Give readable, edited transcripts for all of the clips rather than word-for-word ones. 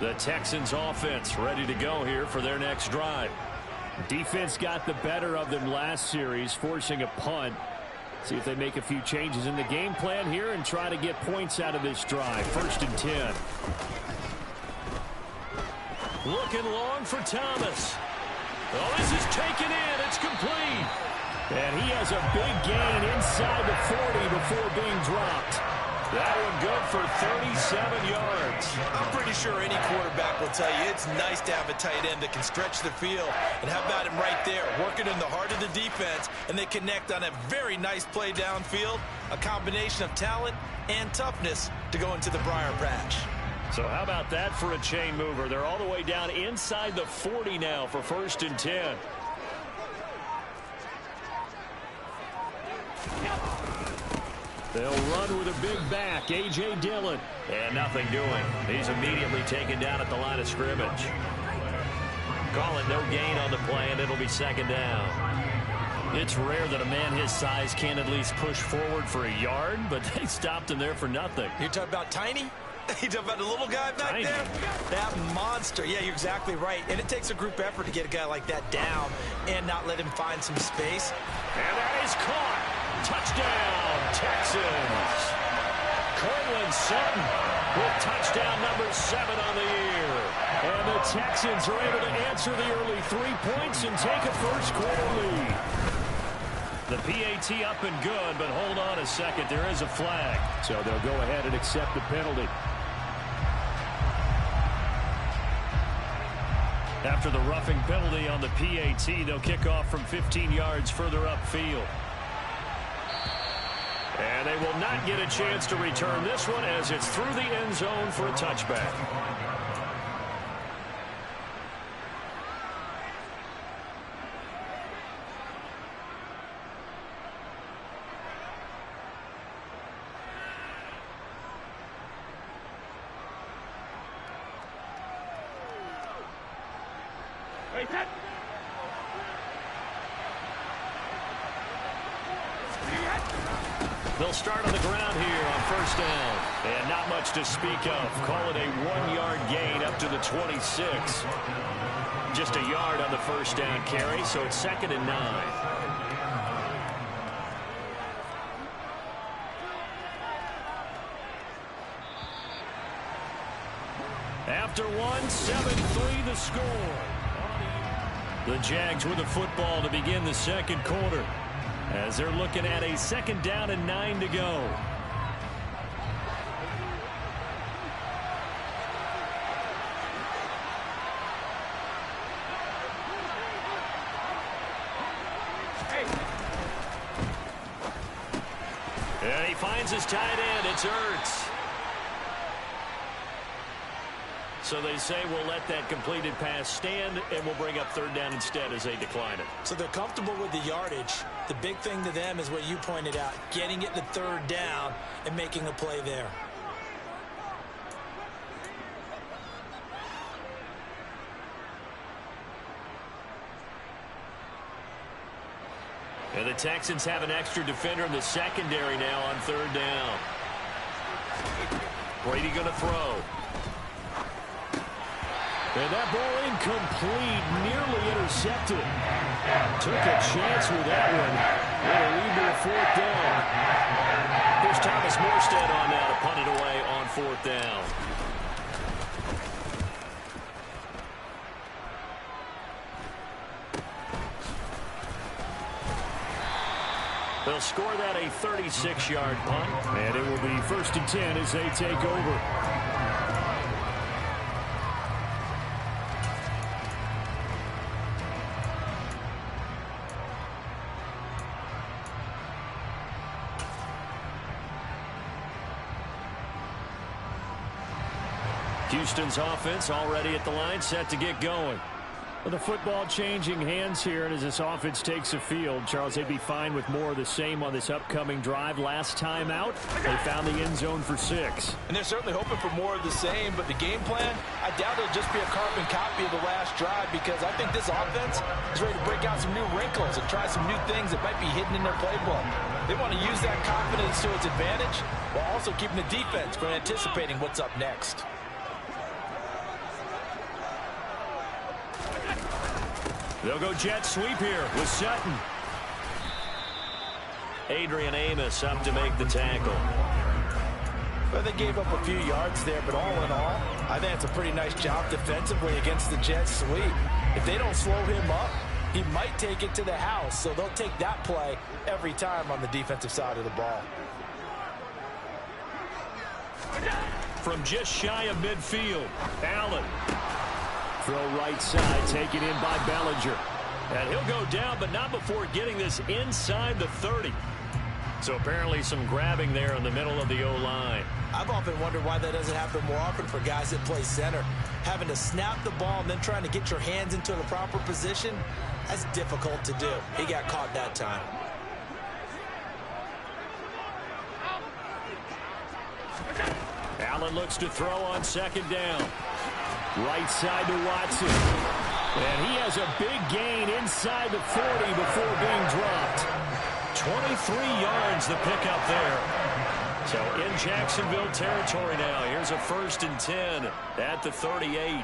The Texans offense ready to go here for their next drive. Defense got the better of them last series, forcing a punt. See if they make a few changes in the game plan here and try to get points out of this drive. 1st and 10. Looking long for Thomas. Oh, this is taken in. It's complete. And he has a big gain inside the 40 before being dropped. That one good for 37 yards. I'm pretty sure any quarterback will tell you it's nice to have a tight end that can stretch the field. And how about him right there, working in the heart of the defense, and they connect on a very nice play downfield, a combination of talent and toughness to go into the briar patch. So how about that for a chain mover? They're all the way down inside the 40 now for 1st and 10. They'll run with a big back, A.J. Dillon. And nothing doing. He's immediately taken down at the line of scrimmage. Call it no gain on the play, and it'll be 2nd down. It's rare that a man his size can at least push forward for a yard, but they stopped him there for nothing. You're talking about tiny? You talking about the little guy back Tiny. there? That monster. Yeah, you're exactly right. And it takes a group effort to get a guy like that down and not let him find some space. And that is caught. Touchdown, Texans. Cortland Sutton with touchdown number 7 on the year. And the Texans are able to answer the early 3 points and take a first-quarter lead. The PAT up and good, but hold on a second. There is a flag. So they'll go ahead and accept the penalty. After the roughing penalty on the PAT, they'll kick off from 15 yards further upfield. And they will not get a chance to return this one as it's through the end zone for a touchback. They'll start on the ground here on 1st down. And not much to speak of. Call it a 1-yard gain up to the 26. Just a yard on the 1st down carry, so it's 2nd and 9. After 7-3 the score. The Jags with the football to begin the 2nd quarter, as they're looking at a 2nd down and 9 to go. And he finds his tight end. It's Ertz. So they say we'll let that completed pass stand, and we'll bring up 3rd down instead as they decline it. So they're comfortable with the yardage. The big thing to them is what you pointed out, getting it to 3rd down and making a play there. And the Texans have an extra defender in the secondary now on 3rd down. Brady going to throw. And that ball incomplete, nearly intercepted. Took a chance with that one. It'll lead to a 4th down. Here's Thomas Morstead on now to punt it away on 4th down. They'll score that a 36-yard punt. And it will be 1st and 10 as they take over. Houston's offense already at the line, set to get going. Well, the football changing hands here, and as this offense takes the field, Charles, they'd be fine with more of the same on this upcoming drive. Last time out, they found the end zone for 6. And they're certainly hoping for more of the same, but the game plan, I doubt it'll just be a carbon copy of the last drive, because I think this offense is ready to break out some new wrinkles and try some new things that might be hidden in their playbook. They want to use that confidence to its advantage while also keeping the defense from anticipating what's up next. They'll go jet sweep here with Sutton. Adrian Amos up to make the tackle. Well, they gave up a few yards there, but all in all, I think it's a pretty nice job defensively against the jet sweep. If they don't slow him up, he might take it to the house, so they'll take that play every time on the defensive side of the ball. From just shy of midfield, Allen. Throw right side, taken in by Bellinger. And he'll go down, but not before getting this inside the 30. So apparently some grabbing there in the middle of the O-line. I've often wondered why that doesn't happen more often for guys that play center. Having to snap the ball and then trying to get your hands into the proper position, that's difficult to do. He got caught that time. Allen looks to throw on second down. Right side to Watson. And he has a big gain inside the 40 before being dropped. 23 yards the pickup there. So in Jacksonville territory now. Here's a 1st and 10 at the 38.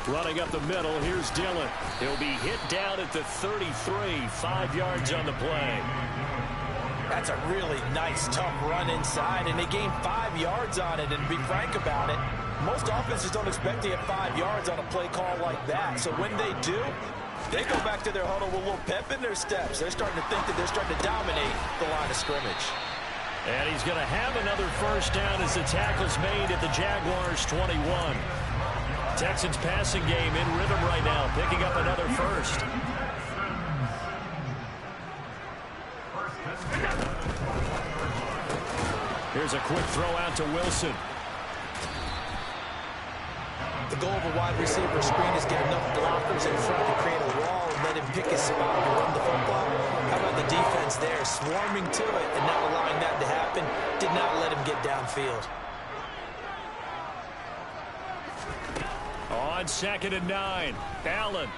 Running up the middle, here's Dillon. He'll be hit down at the 33, 5 yards on the play. That's a really nice, tough run inside, and they gained 5 yards on it. And to be frank about it, most offenses don't expect to get 5 yards on a play call like that. So when they do, they go back to their huddle with a little pep in their steps. They're starting to think that they're starting to dominate the line of scrimmage. And he's going to have another 1st down as the tackle's made at the Jaguars' 21. Texans passing game in rhythm right now, picking up another 1st. Here's a quick throw out to Wilson. The goal of a wide receiver screen is get enough blockers in front to create a wall and let him pick his spot to run the football. How about the defense there, swarming to it and not allowing that to happen? Did not let him get downfield. On 2nd and 9, Allen.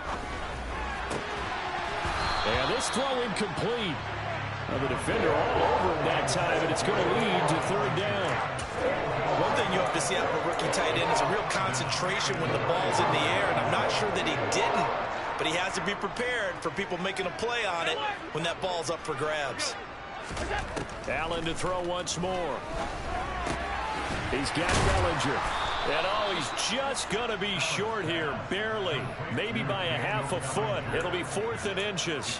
And this throw incomplete. The defender all over him that time, and it's going to lead to 3rd down. One thing you have to see out of a rookie tight end is a real concentration when the ball's in the air, and I'm not sure that he didn't, but he has to be prepared for people making a play on it when that ball's up for grabs. Allen to throw once more. He's got Bellinger. And oh, he's just going to be short here, barely. Maybe by a half a foot. It'll be 4th and inches.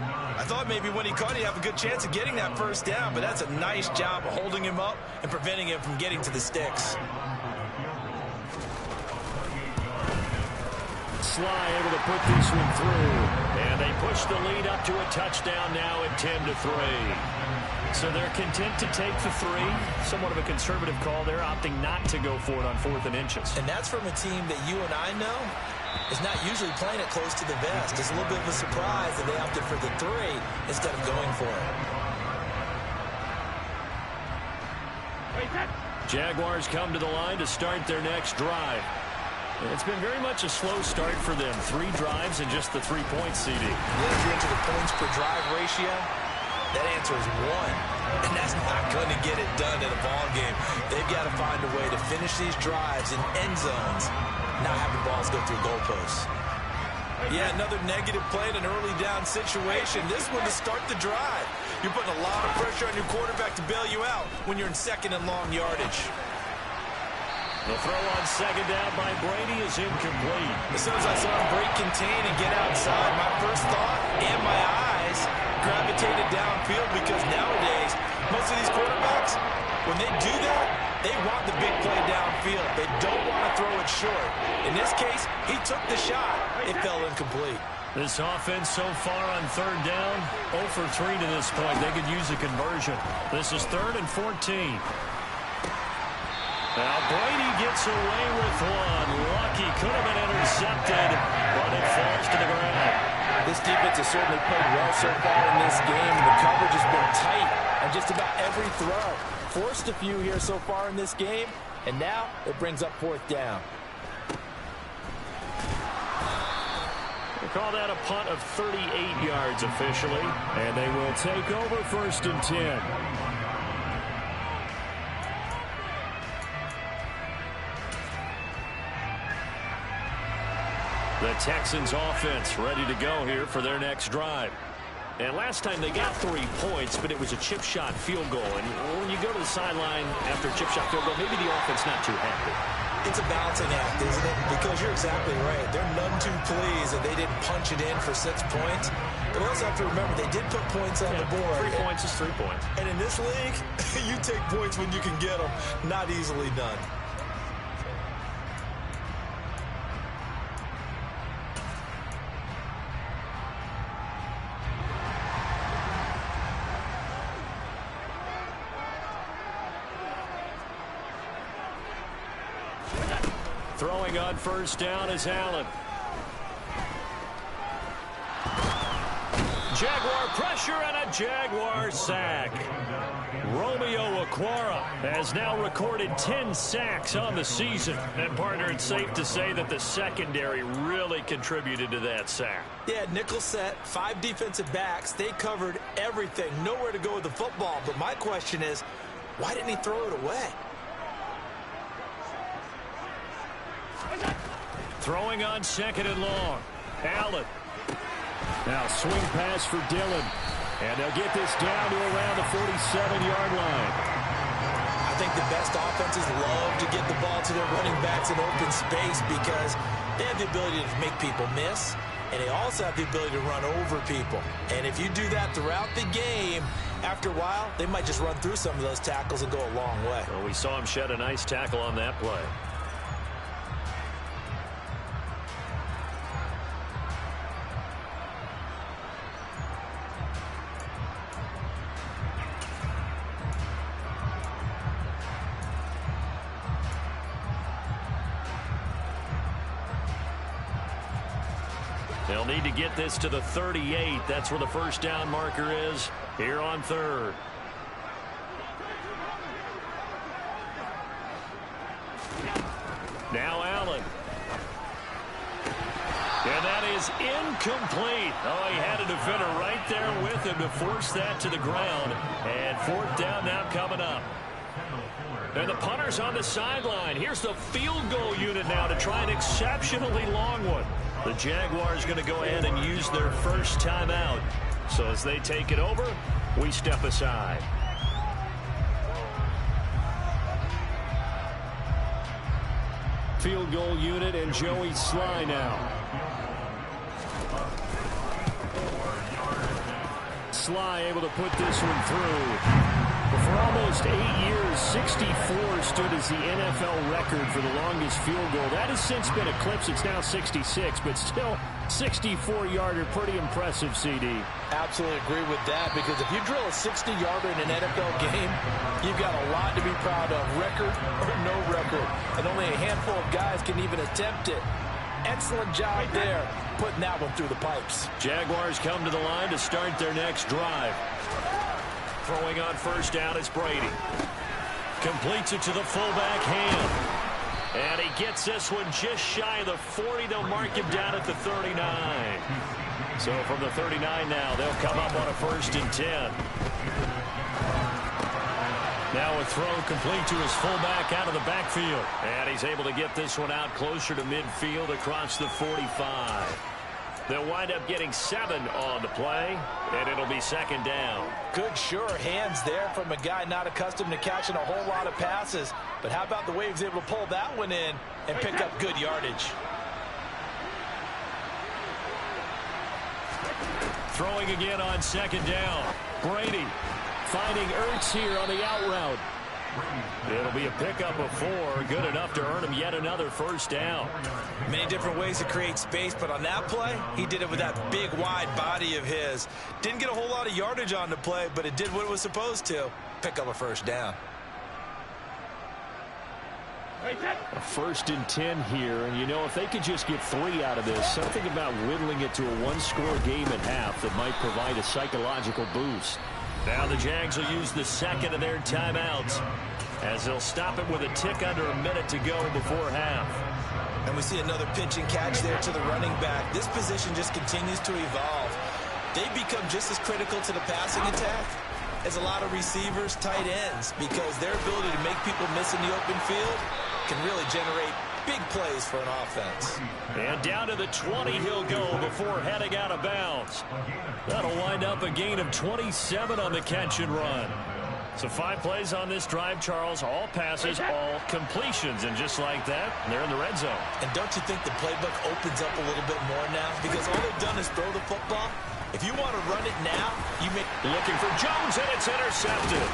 I thought maybe when he caught, he'd have a good chance of getting that 1st down, but that's a nice job of holding him up and preventing him from getting to the sticks. Sly able to put this one through. And they push the lead up to a touchdown now at 10-3. So they're content to take the 3. Somewhat of a conservative call there, opting not to go for it on 4th and inches. And that's from a team that you and I know is not usually playing it close to the vest. It's a little bit of a surprise that they opted for the 3 instead of going for it. Jaguars come to the line to start their next drive. It's been very much a slow start for them. 3 drives and just the 3 points, CD. Yeah, if you're into the points per drive ratio, that answer is 1. And that's not going to get it done in a ball game. They've got to find a way to finish these drives in end zones, not having balls go through goalposts. Yeah, another negative play in an early down situation. This one to start the drive. You're putting a lot of pressure on your quarterback to bail you out when you're in 2nd and long yardage. The throw on 2nd down by Brady is incomplete. As soon as I saw him break contain and get outside, my first thought and my eyes gravitated downfield, because nowadays, most of these quarterbacks, when they do that, they want the big play downfield. They don't want to throw it short. In this case, he took the shot. It fell incomplete. This offense so far on 3rd down, 0 for 3 to this point. They could use a conversion. This is 3rd and 14. Now Brady gets away with one. Lucky, could have been intercepted, but it falls to the ground. This defense has certainly played well so far in this game. The coverage has been tight on just about every throw. Forced a few here so far in this game, and now it brings up 4th down. We'll call that a punt of 38 yards officially, and they will take over 1st and 10. The Texans offense ready to go here for their next drive. And last time they got 3 points, but it was a chip shot field goal. And when you go to the sideline after a chip shot field goal, maybe the offense not too happy. It's a balancing act, isn't it? Because you're exactly right. They're none too pleased that they didn't punch it in for 6 points. But also have to remember, they did put points on the board. 3 points is 3 points. And in this league, you take points when you can get them. Not easily done. Throwing on first down is Allen. Jaguar pressure and a Jaguar sack. Romeo Okwara has now recorded 10 sacks on the season. And, partner, it's safe to say that the secondary really contributed to that sack. Yeah, nickel set, 5 defensive backs. They covered everything. Nowhere to go with the football. But my question is, why didn't he throw it away? Throwing on second and long. Allen. Now swing pass for Dillon. And they'll get this down to around the 47-yard line. I think the best offenses love to get the ball to their running backs in open space because they have the ability to make people miss, and they also have the ability to run over people. And if you do that throughout the game, after a while, they might just run through some of those tackles and go a long way. Well, we saw him shed a nice tackle on that play. They'll need to get this to the 38. That's where the first down marker is here on third. Now Allen. And that is incomplete. Oh, he had a defender right there with him to force that to the ground. And fourth down now coming up. And the punter's on the sideline. Here's the field goal unit now to try an exceptionally long one. The Jaguars going to go ahead and use their first timeout. So as they take it over, we step aside. Field goal unit and Joey Sly now. Sly able to put this one through. But for almost 8 years, 64 stood as the NFL record for the longest field goal. That has since been eclipsed. It's now 66, but still 64-yarder. Pretty impressive, CD. Absolutely agree with that, because if you drill a 60-yarder in an NFL game, you've got a lot to be proud of, record or no record. And only a handful of guys can even attempt it. Excellent job there, putting that one through the pipes. Jaguars come to the line to start their next drive. Throwing on first down is Brady. Completes it to the fullback hand. And he gets this one just shy of the 40. They'll mark him down at the 39. So from the 39 now, they'll come up on a 1st and 10. Now a throw complete to his fullback out of the backfield. And he's able to get this one out closer to midfield across the 45. They'll wind up getting 7 on the play, and it'll be 2nd down. Good, sure hands there from a guy not accustomed to catching a whole lot of passes. But how about the way he was able to pull that one in and pick up good yardage? Throwing again on 2nd down. Brady finding Ertz here on the out route. It'll be a pickup of 4, good enough to earn him yet another 1st down. Many different ways to create space, but on that play, he did it with that big, wide body of his. Didn't get a whole lot of yardage on the play, but it did what it was supposed to. Pick up a 1st down. A 1st and 10 here, and you know, if they could just get 3 out of this, something about whittling it to a 1-score game at half that might provide a psychological boost. Now the Jags will use the 2nd of their timeouts as they'll stop it with a tick under a minute to go before half. And we see another pitch and catch there to the running back. This position just continues to evolve. They become just as critical to the passing attack as a lot of receivers, tight ends, because their ability to make people miss in the open field can really generate big plays for an offense. And down to the 20 he'll go before heading out of bounds. That'll wind up a gain of 27 on the catch and run. So 5 plays on this drive, Charles. All passes, all completions. And just like that, they're in the red zone. And don't you think the playbook opens up a little bit more now? Because all they've done is throw the football. If you want to run it now, you make... Looking for Jones, and it's intercepted.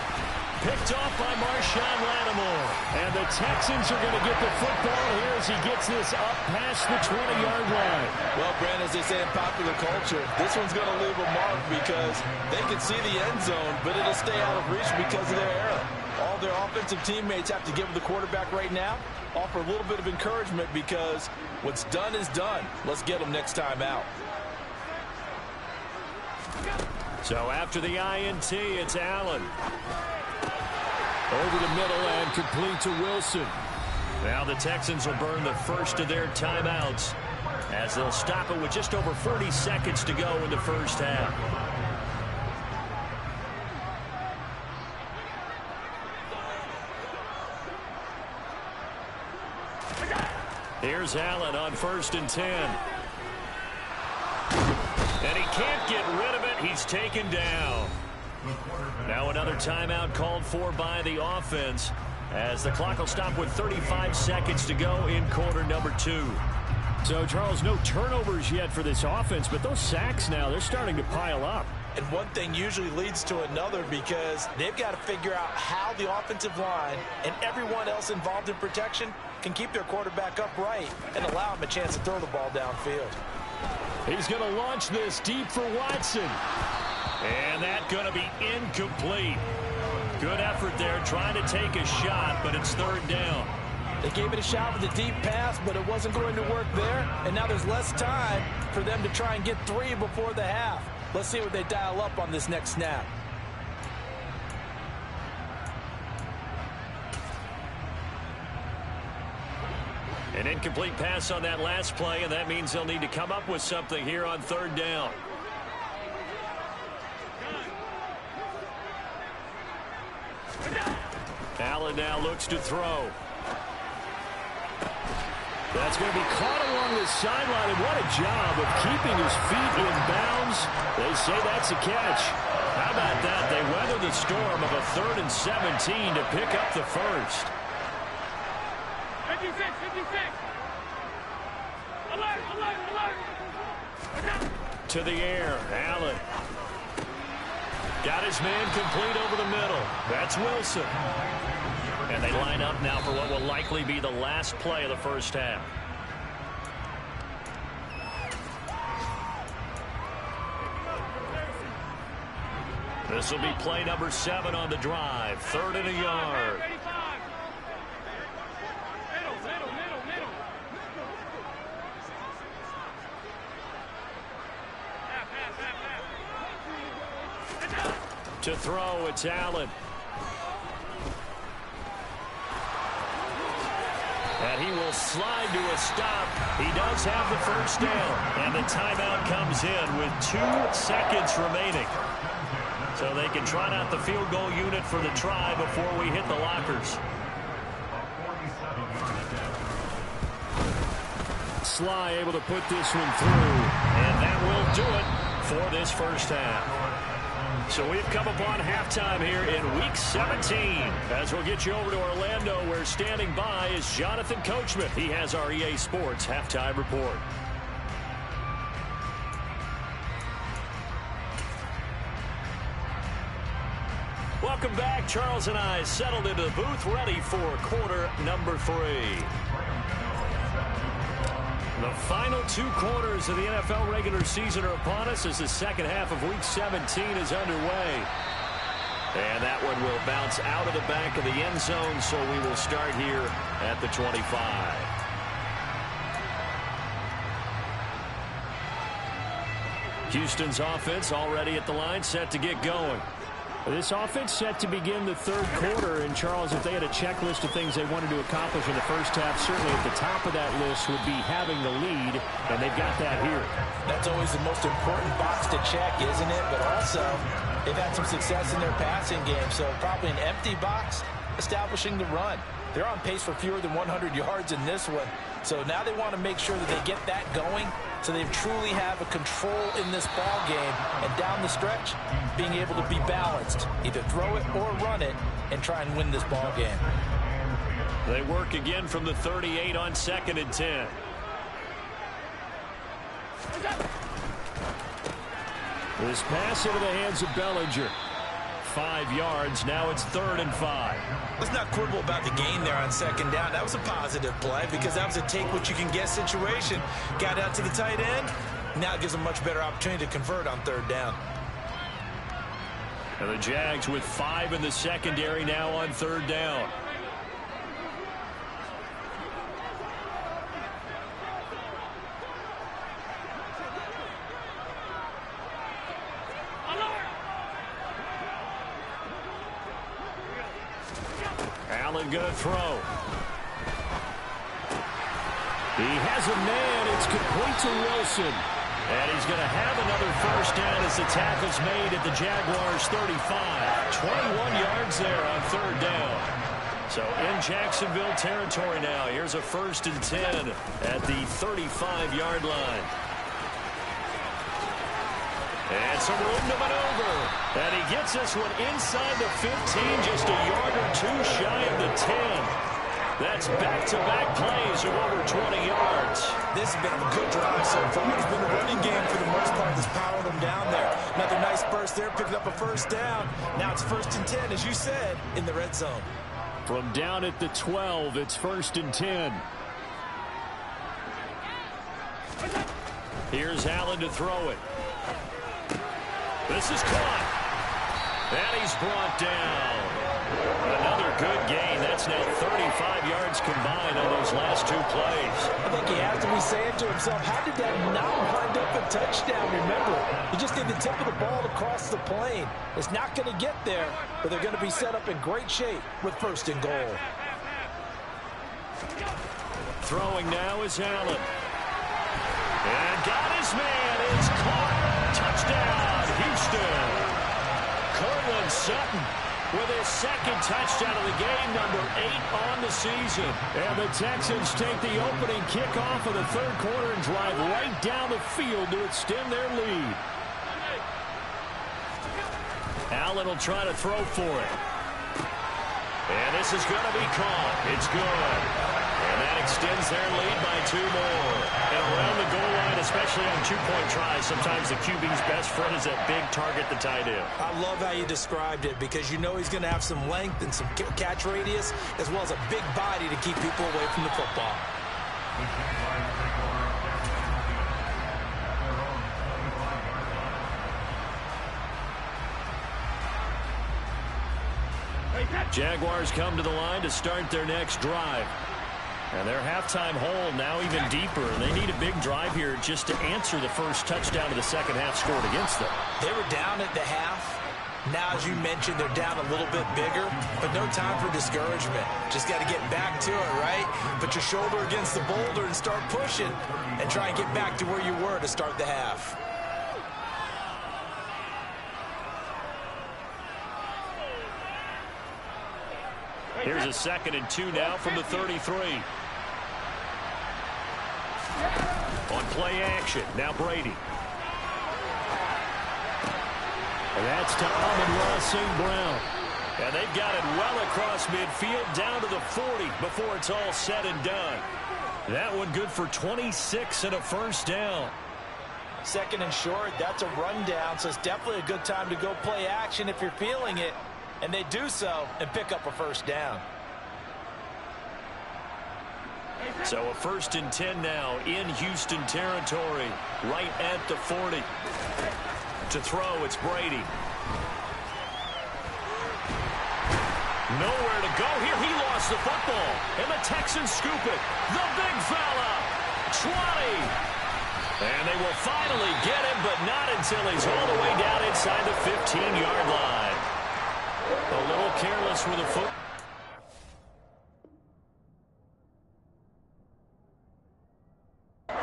Picked off by Marshawn Lattimore. And the Texans are going to get the football here as he gets this up past the 20-yard line. Well, Brand, as they say in popular culture, this one's going to leave a mark because they can see the end zone, but it'll stay out of reach because of their error. All their offensive teammates have to give the quarterback right now, offer a little bit of encouragement because what's done is done. Let's get them next time out. So after the INT, it's Allen. Over the middle and complete to Wilson. Now the Texans will burn the first of their timeouts as they'll stop it with just over 40 seconds to go in the first half. Here's Allen on 1st and 10. And he can't get rid of it. He's taken down. Now another timeout called for by the offense as the clock will stop with 35 seconds to go in quarter number 2. So, Charles, no turnovers yet for this offense, but those sacks now, they're starting to pile up. And one thing usually leads to another because they've got to figure out how the offensive line and everyone else involved in protection can keep their quarterback upright and allow him a chance to throw the ball downfield. He's going to launch this deep for Watson. And that's going to be incomplete. Good effort there trying to take a shot, but it's 3rd down. They gave it a shot with a deep pass, but it wasn't going to work there. And now there's less time for them to try and get 3 before the half. Let's see what they dial up on this next snap. An incomplete pass on that last play, and that means they'll need to come up with something here on 3rd down. Allen now looks to throw. That's going to be caught along the sideline, and what a job of keeping his feet in bounds. They say that's a catch. How about that? They weather the storm of a 3rd and 17 to pick up the first. 56, 56. Alert, alert, alert. To the air, Allen. Got his man complete over the middle. That's Wilson. And they line up now for what will likely be the last play of the first half. This will be play number 7 on the drive. 3rd and a yard. To throw, it's Allen. And he will slide to a stop. He does have the first down. And the timeout comes in with 2 seconds remaining. So they can trot out the field goal unit for the try before we hit the lockers. Sly able to put this one through. And that will do it for this first half. So we've come upon halftime here in Week 17. As we'll get you over to Orlando, where standing by is Jonathan Coachman. He has our EA Sports Halftime Report. Welcome back. Charles and I settled into the booth, ready for quarter number 3. The final 2 quarters of the NFL regular season are upon us as the second half of Week 17 is underway. And that one will bounce out of the back of the end zone, so we will start here at the 25. Houston's offense already at the line, set to get going. This offense set to begin the 3rd quarter, and Charles, if they had a checklist of things they wanted to accomplish in the first half, certainly at the top of that list would be having the lead, and they've got that here. That's always the most important box to check, isn't it? But also, they've had some success in their passing game, so probably an empty box establishing the run. They're on pace for fewer than 100 yards in this one. So now they want to make sure that they get that going so they truly have a control in this ball game. And down the stretch, being able to be balanced, either throw it or run it, and try and win this ball game. They work again from the 38 on 2nd and 10. This pass into the hands of Bellinger. 5 yards. Now it's 3rd and 5. Let's not quibble about the gain there on 2nd down. That was a positive play because that was a take-what-you-can-get situation. Got out to the tight end. Now it gives them a much better opportunity to convert on 3rd down. And the Jags with 5 in the secondary now on 3rd down. Allen going to throw. He has a man. It's complete to Wilson. And he's going to have another 1st down as the tackle's made at the Jaguars' 35. 21 yards there on 3rd down. So in Jacksonville territory now. Here's a 1st and 10 at the 35-yard line. And some room to maneuver. And he gets this one inside the 15, just a yard or 2 shy of the 10. That's back-to-back plays of over 20 yards. This has been a good drive so far. It's been a running game for the most part that's powering them down there. Another nice burst there, picking up a 1st down. Now it's 1st and 10, as you said, in the red zone. From down at the 12, it's 1st and 10. Here's Allen to throw it. This is caught. And he's brought down. Another good gain. That's now 35 yards combined on those last 2 plays. I think he has to be saying to himself, how did that not wind up a touchdown? Remember, you just need the tip of the ball to cross the plane. It's not going to get there, but they're going to be set up in great shape with 1st and goal. Throwing now is Allen. And got his man. It's caught. Touchdown, Houston. Cortland Sutton with his 2nd touchdown of the game, number 8 on the season. And the Texans take the opening kickoff of the 3rd quarter and drive right down the field to extend their lead. Allen will try to throw for it. And this is going to be caught. It's good. And that extends their lead by 2 more. And around the goal line, especially on 2-point tries, sometimes the QB's best friend is that big target, the tight end. I love how you described it because you know he's going to have some length and some catch radius as well as a big body to keep people away from the football. Jaguars come to the line to start their next drive. And their halftime hole now even deeper. They need a big drive here just to answer the first touchdown of the second half scored against them. They were down at the half. Now, as you mentioned, they're down a little bit bigger, but no time for discouragement. Just got to get back to it, right? Put your shoulder against the boulder and start pushing and try and get back to where you were to start the half. Here's a 2nd and 2 now from the 33. On play action, now Brady. And that's to Amon-Ra St. Brown. And they've got it well across midfield down to the 40 before it's all said and done. That one good for 26 and a 1st down. 2nd and short, that's a rundown, so it's definitely a good time to go play action if you're feeling it. And they do so and pick up a 1st down. So a 1st and 10 now in Houston territory, right at the 40. To throw, it's Brady. Nowhere to go here. He lost the football. And the Texans scoop it. The big fella. 20. And they will finally get him, but not until he's all the way down inside the 15-yard line. A little careless with the foot. He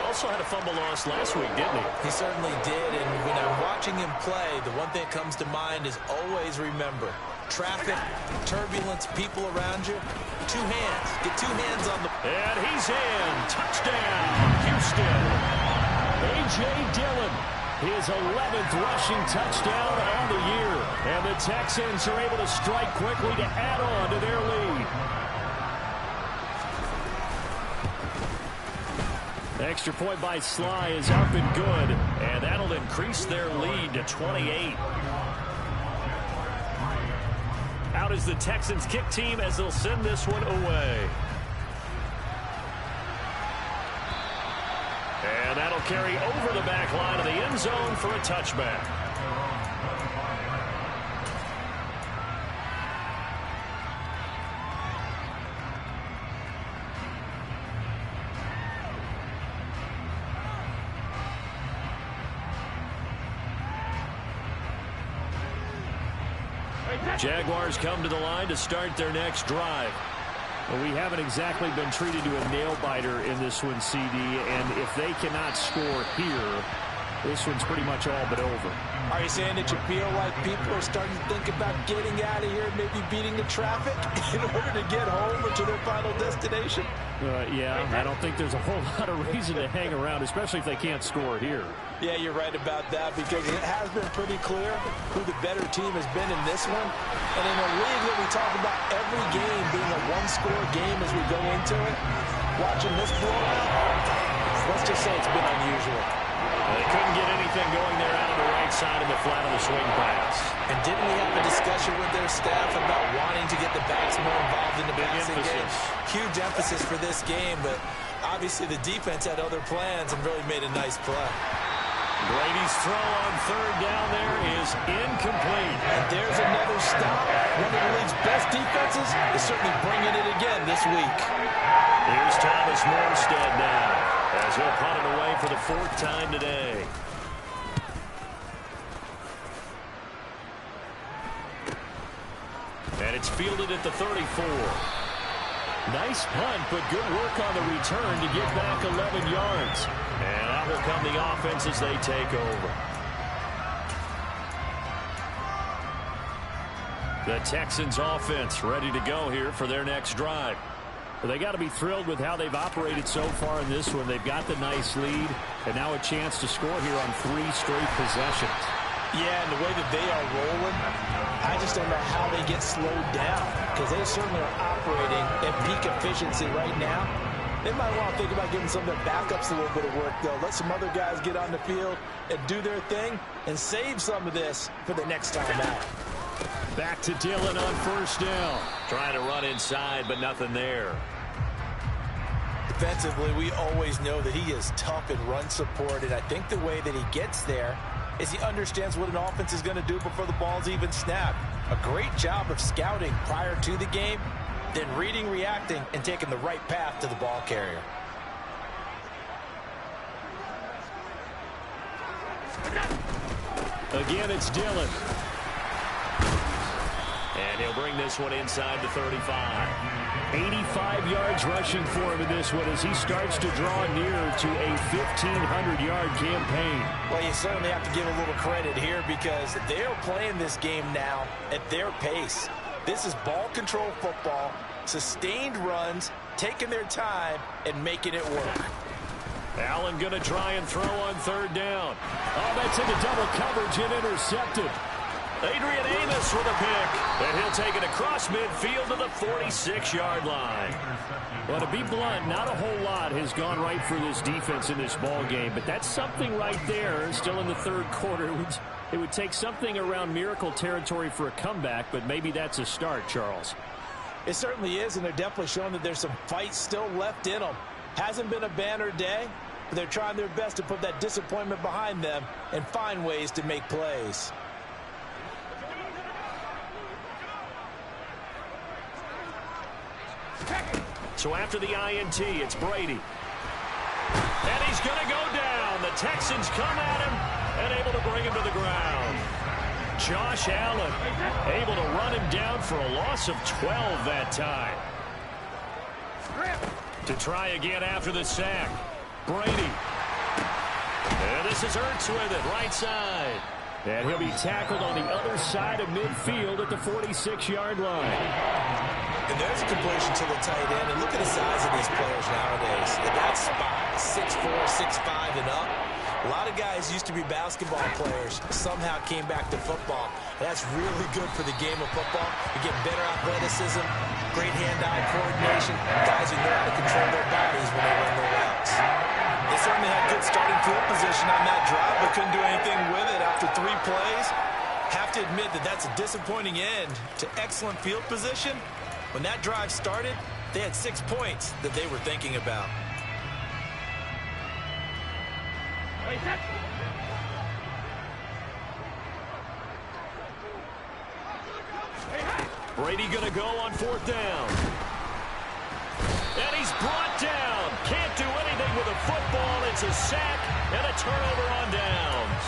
also had a fumble loss last week, didn't he? He certainly did, and when I'm watching him play, the one thing that comes to mind is always remember, traffic, turbulence, people around you. Two hands. Get two hands on the... And he's in. Touchdown, Houston. A.J. Dillon, his 11th rushing touchdown on the year. And the Texans are able to strike quickly to add on to their lead. Extra point by Sly is up and good. And that'll increase their lead to 28. Out is the Texans kick team as they'll send this one away. And that'll carry over the back line of the end zone for a touchback. Jaguars come to the line to start their next drive. Well, we haven't exactly been treated to a nail-biter in this one, CD, and if they cannot score here, this one's pretty much all but over. Are you saying that you feel like people are starting to think about getting out of here and maybe beating the traffic in order to get home or to their final destination? Yeah, I don't think there's a whole lot of reason to hang around, especially if they can't score here. Yeah, you're right about that, because it has been pretty clear who the better team has been in this one. And in a league that we talk about every game being a one-score game as we go into it, watching this blowout, let's just say it's been unusual. They couldn't get anything going there out of the right side of the flat of the swing pass. And didn't we have a discussion with their staff about wanting to get the backs more involved in the passing game? Huge emphasis for this game, but obviously the defense had other plans and really made a nice play. Brady's throw on third down there is incomplete. And there's another stop. One of the league's best defenses is certainly bringing it again this week. Here's Thomas Morstead now, as he'll punt it away for the fourth time today. And it's fielded at the 34. Nice punt, but good work on the return to get back 11 yards. And that will come the offense as they take over. The Texans offense ready to go here for their next drive. Well, they got to be thrilled with how they've operated so far in this one. They've got the nice lead, and now a chance to score here on 3 straight possessions. Yeah, and the way that they are rolling, I just don't know how they get slowed down, because they certainly are operating at peak efficiency right now. They might want to think about giving some of their backups a little bit of work, though. Let some other guys get on the field and do their thing and save some of this for the next time out. Back to Dillon on first down. Trying to run inside, but nothing there. Defensively, we always know that he is tough in run support, and I think the way that he gets there is he understands what an offense is going to do before the ball's even snapped. A great job of scouting prior to the game, then reading, reacting, and taking the right path to the ball carrier. Again, it's Dillon. And he'll bring this one inside the 35. 85 yards rushing for him in this one as he starts to draw near to a 1,500-yard campaign. Well, you certainly have to give a little credit here because they're playing this game now at their pace. This is ball control football, sustained runs, taking their time, and making it work. Allen going to try and throw on third down. Oh, that's into double coverage and intercepted. Adrian Amos with a pick, and he'll take it across midfield to the 46-yard line. Well, to be blunt, not a whole lot has gone right for this defense in this ball game, but that's something right there. Still in the third quarter, it would take something around miracle territory for a comeback, but maybe that's a start, Charles. It certainly is, and they're definitely showing that there's some fight still left in them. Hasn't been a banner day, but they're trying their best to put that disappointment behind them and find ways to make plays. So after the INT, it's Brady. And he's going to go down. The Texans come at him and able to bring him to the ground. Josh Allen able to run him down for a loss of 12 that time. To try again after the sack. Brady. And this is Ertz with it, right side. And he'll be tackled on the other side of midfield at the 46-yard line. And there's a completion to the tight end. And look at the size of these players nowadays. At that spot, 6'4", 6'5", and up. A lot of guys used to be basketball players, somehow came back to football. That's really good for the game of football. You get better athleticism, great hand-eye coordination, guys who know how to control their bodies when they run their routes. They certainly had good starting field position on that drive, but couldn't do anything with it after 3 plays. Have to admit that that's a disappointing end to excellent field position. When that drive started, they had 6 points that they were thinking about. Brady going to go on 4th down. And he's brought down. Can't do anything with a football. It's a sack and a turnover on downs.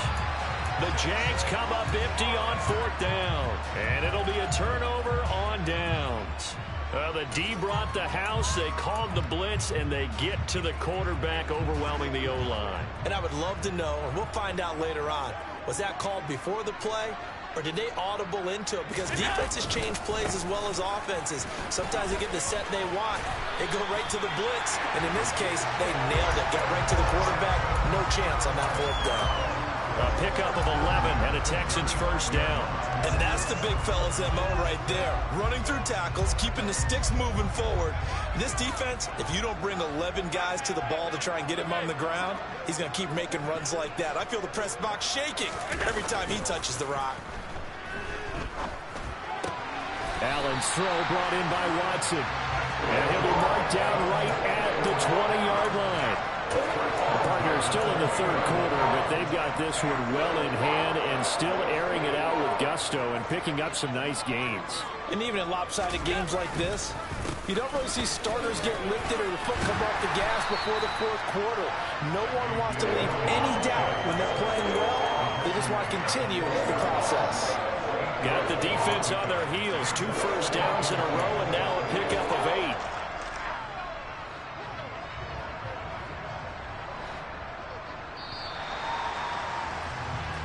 The Jags come up empty on 4th down. And it'll be a turnover on downs. The D brought the house. They called the blitz, and they get to the quarterback, overwhelming the O-line. And I would love to know, and we'll find out later on, was that called before the play, or did they audible into it? Because defenses change plays as well as offenses. Sometimes they get the set they want. They go right to the blitz, and in this case, they nailed it. Got right to the quarterback. No chance on that 4th down. A pickup of 11 and a Texans 1st down. And that's the big fella's MO right there. Running through tackles, keeping the sticks moving forward. This defense, if you don't bring 11 guys to the ball to try and get him on the ground, he's going to keep making runs like that. I feel the press box shaking every time he touches the rock. Allen's throw brought in by Watson. And he'll be marked down right at the 20-yard line. The partners still in the 3rd quarter, but they've got this one well in hand and still airing it out with gusto and picking up some nice gains. And even in lopsided games like this, you don't really see starters get lifted or the foot come off the gas before the 4th quarter. No one wants to leave any doubt when they're playing well. They just want to continue the process. Got the defense on their heels. 2 first downs in a row and now a pickup of 8.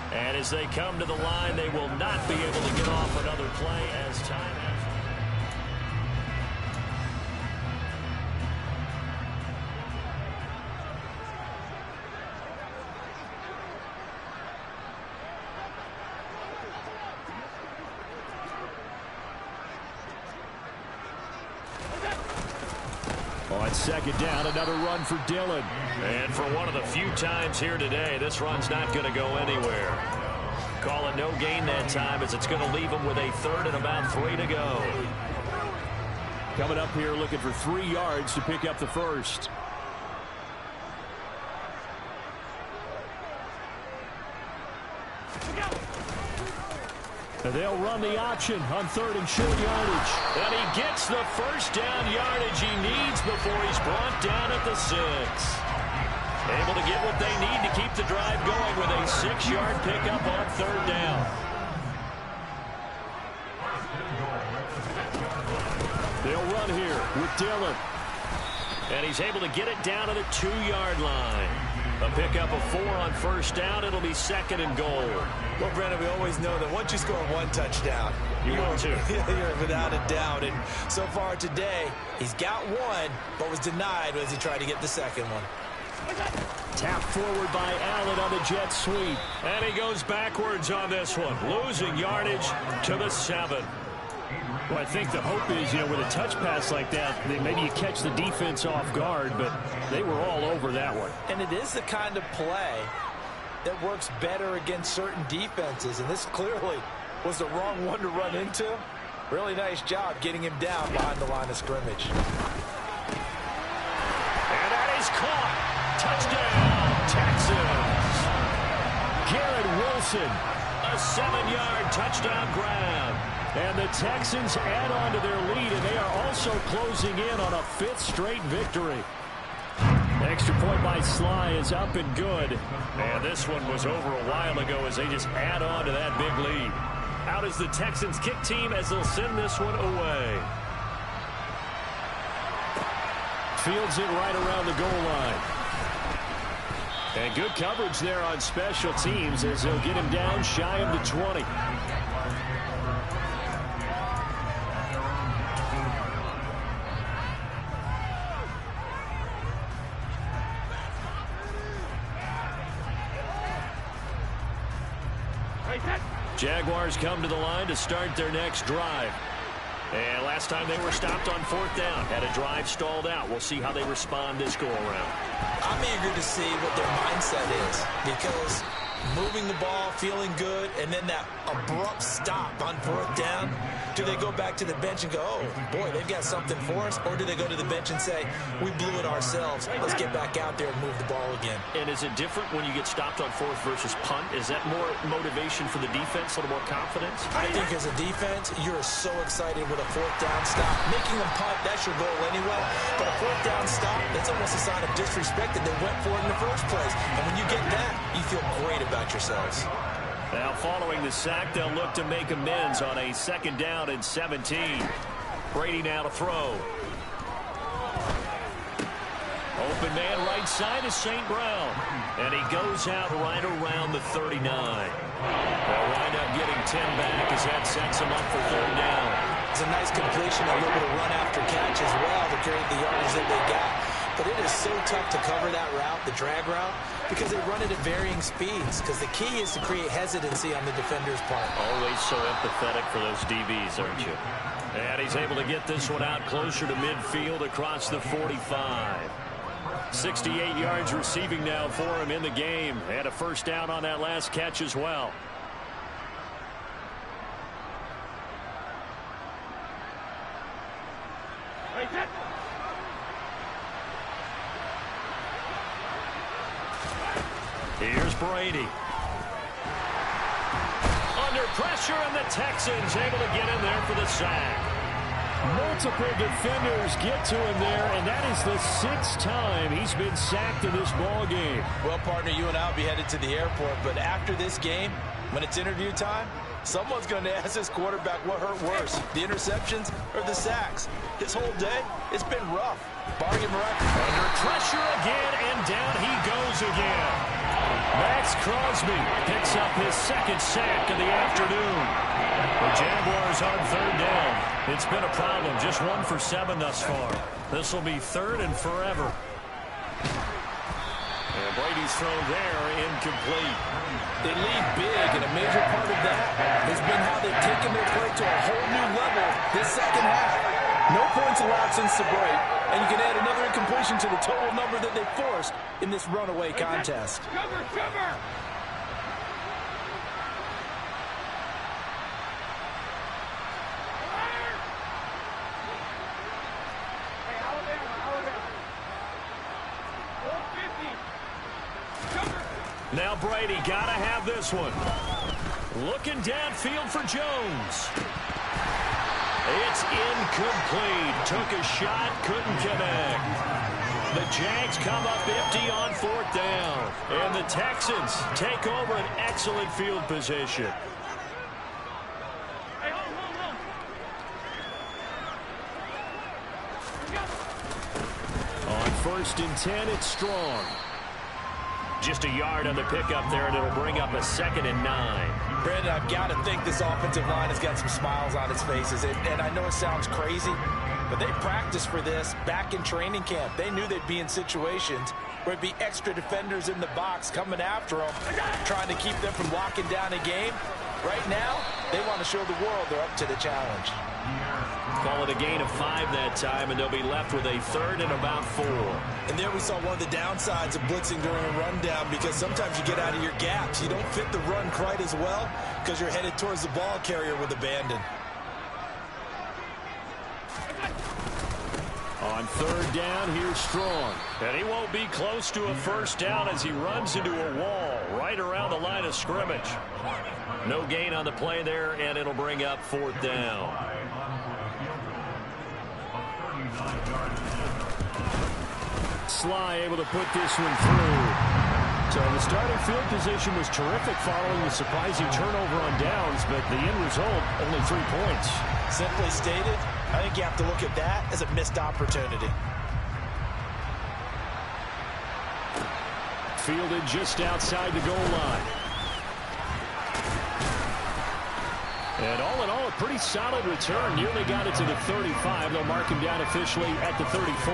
And as they come to the line, they will not be able to get off another play as time has. On 2nd down, another run for Dillon. And for one of the few times here today, this run's not going to go anywhere. Call it no gain that time as it's going to leave them with a 3rd and about 3 to go. Coming up here looking for 3 yards to pick up the 1st. They'll run the option on 3rd and short yardage. And he gets the 1st down yardage he needs before he's brought down at the 6. Able to get what they need to keep the drive going with a 6-yard pickup on 3rd down. They'll run here with Dillon. And he's able to get it down to the 2-yard line. A pickup of 4 on 1st down. It'll be 2nd and goal. Well, Brennan, we always know that once you score 1 touchdown, you're without a doubt. And so far today, he's got 1, but was denied as he tried to get the 2nd one. Tapped forward by Allen on the jet sweep. And he goes backwards on this one. Losing yardage to the 7. Well, I think the hope is, with a touch pass like that, maybe you catch the defense off guard, but they were all over that one. And it is the kind of play that works better against certain defenses, and this clearly was the wrong one to run into. Really nice job getting him down behind the line of scrimmage. And that is caught. Touchdown, Texans. Garrett Wilson, a 7-yard touchdown grab. And the Texans add on to their lead, and they are also closing in on a 5th straight victory. Extra point by Sly is up and good. And this one was over a while ago as they just add on to that big lead. Out is the Texans kick team as they'll send this one away. Fields it right around the goal line. And good coverage there on special teams as they'll get him down shy of the 20. Jaguars come to the line to start their next drive. And last time they were stopped on 4th down, had a drive stalled out. We'll see how they respond this go-around. I'm eager to see what their mindset is, because moving the ball, feeling good, and then that abrupt stop on 4th down, do they go back to the bench and go, oh, boy, they've got something for us? Or do they go to the bench and say, we blew it ourselves, let's get back out there and move the ball again? And is it different when you get stopped on 4th versus punt? Is that more motivation for the defense, a little more confidence? I think as a defense, you're so excited with a 4th down stop. Making them punt, that's your goal anyway. But a 4th down stop, that's almost a sign of disrespect that they went for it in the first place. And when you get that, you feel great about yourselves. Now following the sack, they'll look to make amends on a 2nd down and 17. Brady now to throw. Open man right side is St. Brown. And he goes out right around the 39. They'll wind up getting 10 back as that sets him up for 3rd down. It's a nice completion, a little bit of run after catch as well to create the yardage that they got. But it is so tough to cover that route, the drag route, because they run it at varying speeds. Because the key is to create hesitancy on the defender's part. Always so empathetic for those DBs, aren't you? And he's able to get this one out closer to midfield across the 45. 68 yards receiving now for him in the game. And a 1st down on that last catch as well. Here's Brady. Under pressure, and the Texans able to get in there for the sack. Multiple defenders get to him there, and that is the 6th time he's been sacked in this ball game. Well, partner, you and I will be headed to the airport, but after this game, when it's interview time, someone's going to ask this quarterback what hurt worse, the interceptions or the sacks. This whole day, it's been rough. Bargain miraculous. Under pressure again, and down he goes again. Max Crosby picks up his 2nd sack of the afternoon. The Jaguars on 3rd down. It's been a problem. Just 1 for 7 thus far. This will be 3rd and forever. And Brady's throw there, incomplete. They lead big, and a major part of that has been how they've taken their play to a whole new level this 2nd half. No points allowed since the break, and you can add another incompletion to the total number that they forced in this runaway contest. Cover, cover! Now Brady got to have this one. Looking downfield for Jones. It's incomplete. Took a shot, couldn't connect. The Jags come up empty on 4th down. And the Texans take over an excellent field position. On 1st and 10, it's Strong. Just a yard on the pickup there, and it'll bring up a 2nd and 9. Brandon, I've got to think this offensive line has got some smiles on its faces. And I know it sounds crazy, but they practiced for this back in training camp. They knew they'd be in situations where it'd be extra defenders in the box coming after them, trying to keep them from locking down a game. Right now, they want to show the world they're up to the challenge. Call it a gain of 5 that time, and they'll be left with a 3rd and about 4. And there we saw one of the downsides of blitzing during a rundown, because sometimes you get out of your gaps. You don't fit the run quite as well because you're headed towards the ball carrier with abandon. On 3rd down, here's Strong. And he won't be close to a 1st down as he runs into a wall right around the line of scrimmage. No gain on the play there, and it'll bring up 4th down. Sly able to put this one through. So the starting field position was terrific following the surprising turnover on downs, but the end result, only 3 points. Simply stated, I think you have to look at that as a missed opportunity. fielded just outside the goal line. And all in all, a pretty solid return. Nearly got it to the 35. They'll mark him down officially at the 34.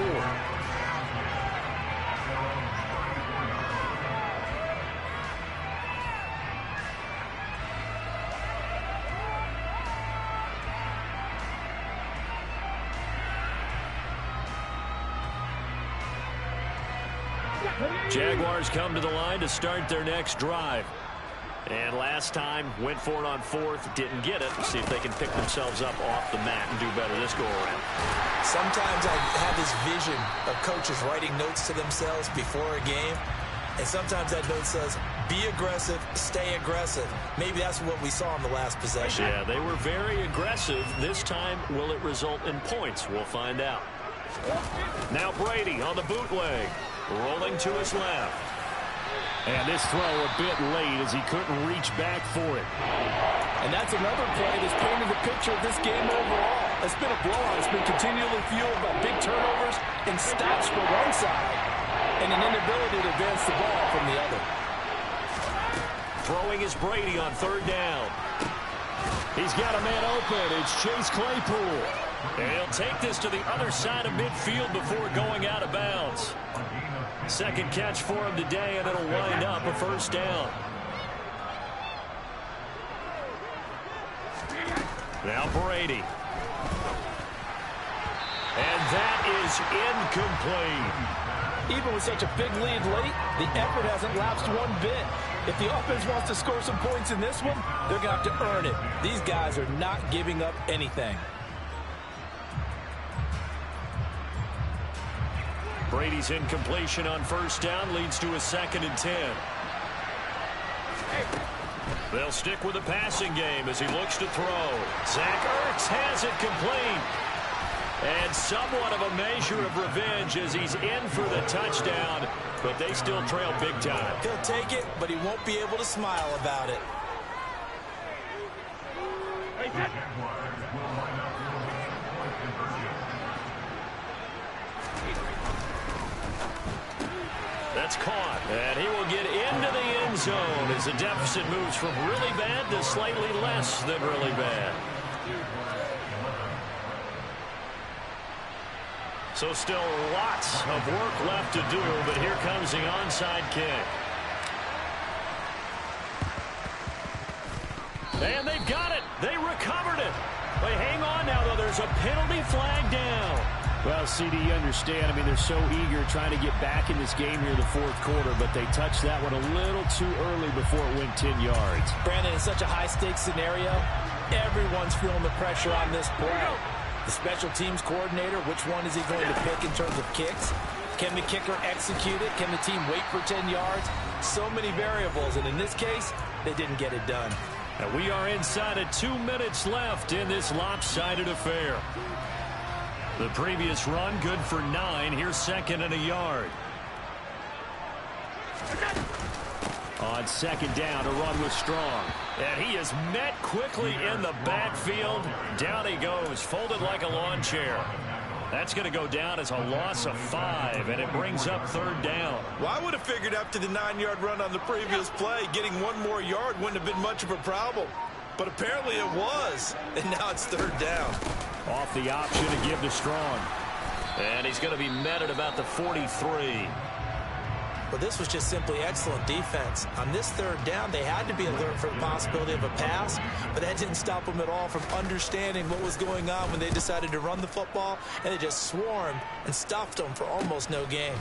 Jaguars come to the line to start their next drive. And last time, went for it on fourth, didn't get it. We'll see if they can pick themselves up off the mat and do better this go-around. Sometimes I have this vision of coaches writing notes to themselves before a game. And sometimes that note says, be aggressive, stay aggressive. Maybe that's what we saw in the last possession. Yeah, they were very aggressive. This time, will it result in points? We'll find out. Now Brady on the bootleg. Rolling to his left. And this throw a bit late as he couldn't reach back for it. And that's another play that's painted the picture of this game overall. It's been a blowout. It's been continually fueled by big turnovers and stops for one side and an inability to advance the ball from the other. Throwing is Brady on third down. He's got a man open. It's Chase Claypool. And he'll take this to the other side of midfield before going out of bounds. Second catch for him today, and it'll wind up a first down. Now Brady. And that is incomplete. Even with such a big lead late, the effort hasn't lapsed one bit. If the offense wants to score some points in this one, they're going to have to earn it. These guys are not giving up anything. Brady's incompletion on first down leads to a 2nd and 10. They'll stick with the passing game as he looks to throw. Zach Ertz has it complete. And somewhat of a measure of revenge as he's in for the touchdown, but they still trail big time. He'll take it, but he won't be able to smile about it. That's caught, and he will get into the end zone as the deficit moves from really bad to slightly less than really bad. So still lots of work left to do, but here comes the onside kick. And they've got it. They recovered it. Wait, hang on now, though. There's a penalty flag down. Well, CD, you understand. I mean, they're so eager trying to get back in this game here in the fourth quarter, but they touched that one a little too early before it went 10 yards. Brandon, in such a high-stakes scenario, everyone's feeling the pressure on this play. The special teams coordinator, which one is he going to pick in terms of kicks? Can the kicker execute it? Can the team wait for 10 yards? So many variables, and in this case, they didn't get it done. And we are inside of 2 minutes left in this lopsided affair. The previous run, good for 9. Here's 2nd and a yard. On 2nd down, a run was strong. And he is met quickly in the backfield. Down he goes, folded like a lawn chair. That's going to go down as a loss of 5, and it brings up 3rd down. Well, I would have figured after the 9-yard run on the previous play, getting 1 more yard wouldn't have been much of a problem. But apparently it was, and now it's 3rd down. Off the option to give to Strong. And he's going to be met at about the 43. Well, this was just simply excellent defense. On this 3rd down, they had to be alert for the possibility of a pass, but that didn't stop them at all from understanding what was going on when they decided to run the football, and they just swarmed and stuffed them for almost no gain.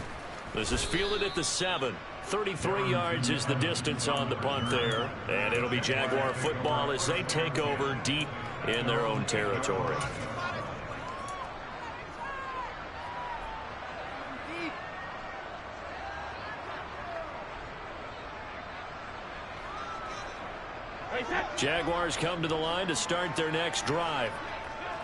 This is fielded at the 7. 33 yards is the distance on the punt there, and it'll be Jaguar football as they take over deep in their own territory. Jaguars come to the line to start their next drive.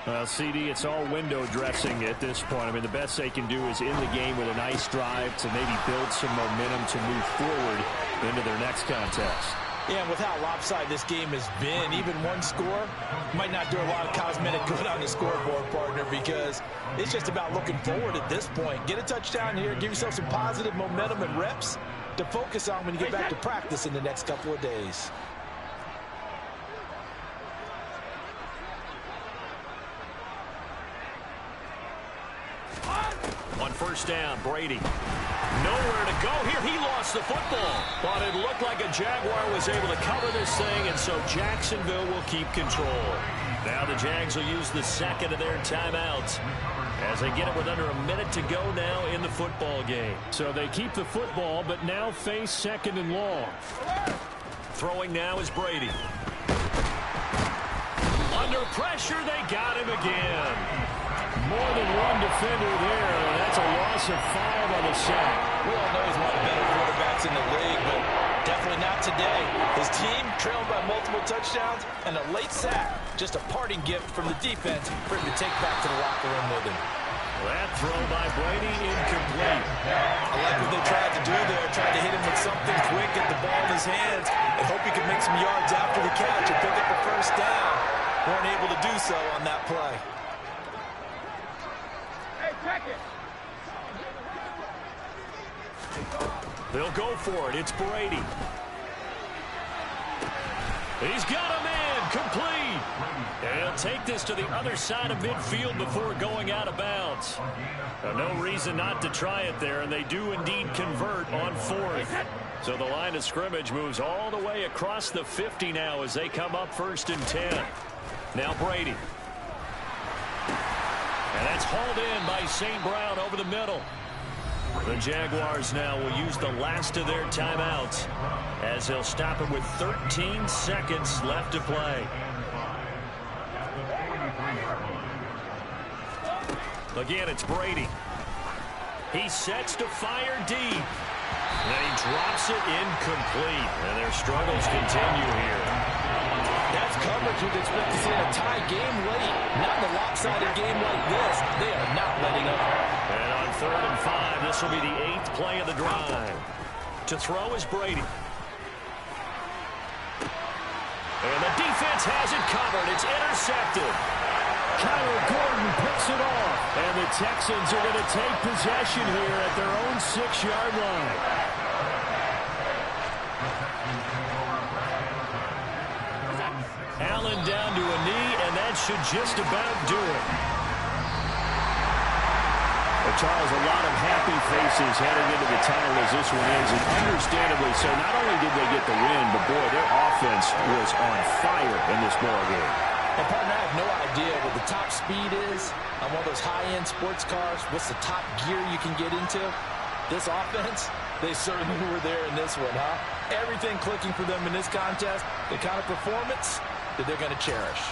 Well, CD, it's all window dressing at this point. I mean, the best they can do is in the game with a nice drive to maybe build some momentum to move forward into their next contest. Yeah, and with how lopsided this game has been, even one score might not do a lot of cosmetic good on the scoreboard, partner, because it's just about looking forward at this point. Get a touchdown here, give yourself some positive momentum and reps, to focus on when you get back to practice in the next couple of days. On first down, Brady. Nowhere to go here. He lost the football. But it looked like a Jaguar was able to cover this thing, and so Jacksonville will keep control. Now the Jags will use the second of their timeouts as they get it with under a minute to go now in the football game. So they keep the football, but now face second and long. Throwing now is Brady. Under pressure, they got him again. More than one defender there, and that's a loss of 5 on the sack. We all know he's one of the better quarterbacks in the league, but definitely not today. His team trailed by multiple touchdowns, and a late sack, just a parting gift from the defense for him to take back to the locker room with him. That throw by Brady incomplete. I like what they tried to do there, tried to hit him with something quick, get the ball in his hands, and hope he could make some yards after the catch and pick up a first down. Weren't able to do so on that play. They'll go for it. It's Brady. He's got him in. Complete. And he'll take this to the other side of midfield before going out of bounds. No reason not to try it there, and they do indeed convert on fourth. So the line of scrimmage moves all the way across the 50 now as they come up 1st and 10. Now Brady. And that's hauled in by St. Brown over the middle. The Jaguars now will use the last of their timeouts as they'll stop it with 13 seconds left to play. Again, it's Brady. He sets to fire deep. Then he drops it incomplete. And their struggles continue here. That's coverage you'd expect to see in a tie game late. Not in a lopsided game like this. They are not letting up. And on 3rd and 5, this will be the 8th play of the drive. To throw is Brady. And the defense has it covered. It's intercepted. Kyler Gordon picks it off. And the Texans are going to take possession here at their own 6-yard line. Allen down to a knee, and that should just about do it. Well, Charles, a lot of happy faces heading into the tunnel as this one ends, and understandably so. Not only did they get the win, but boy, their offense was on fire in this ball game. And partner, I have no idea what the top speed is on one of those high-end sports cars. What's the top gear you can get into? This offense, they certainly were there in this one, huh? Everything clicking for them in this contest, the kind of performance that they're going to cherish.